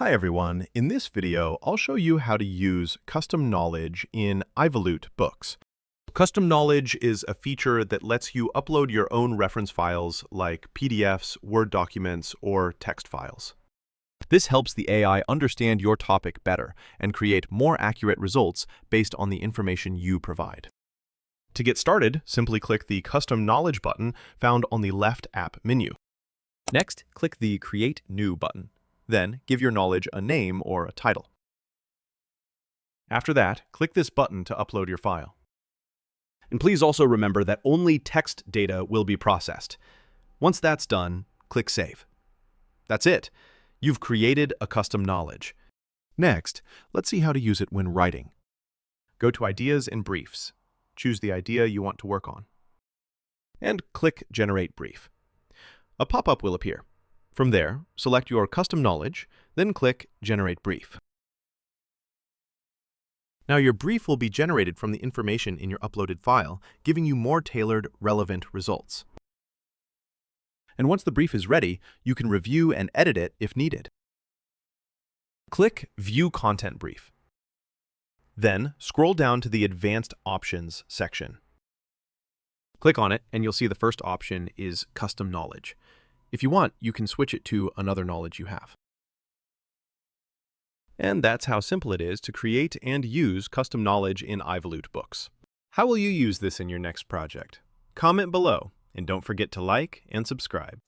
Hi everyone, in this video I'll show you how to use custom knowledge in Aivolut Books. Custom knowledge is a feature that lets you upload your own reference files like PDFs, Word documents, or text files. This helps the AI understand your topic better and create more accurate results based on the information you provide. To get started, simply click the Custom Knowledge button found on the left app menu. Next, click the Create New button. Then, give your knowledge a name or a title. After that, click this button to upload your file. And please also remember that only text data will be processed. Once that's done, click Save. That's it. You've created a custom knowledge. Next, let's see how to use it when writing. Go to Ideas and Briefs. Choose the idea you want to work on. And click Generate Brief. A pop-up will appear. From there, select your custom knowledge, then click Generate Brief. Now your brief will be generated from the information in your uploaded file, giving you more tailored, relevant results. And once the brief is ready, you can review and edit it if needed. Click View Content Brief. Then, scroll down to the Advanced Options section. Click on it, and you'll see the first option is Custom Knowledge. If you want, you can switch it to another knowledge you have. And that's how simple it is to create and use custom knowledge in Aivolut Books. How will you use this in your next project? Comment below, and don't forget to like and subscribe.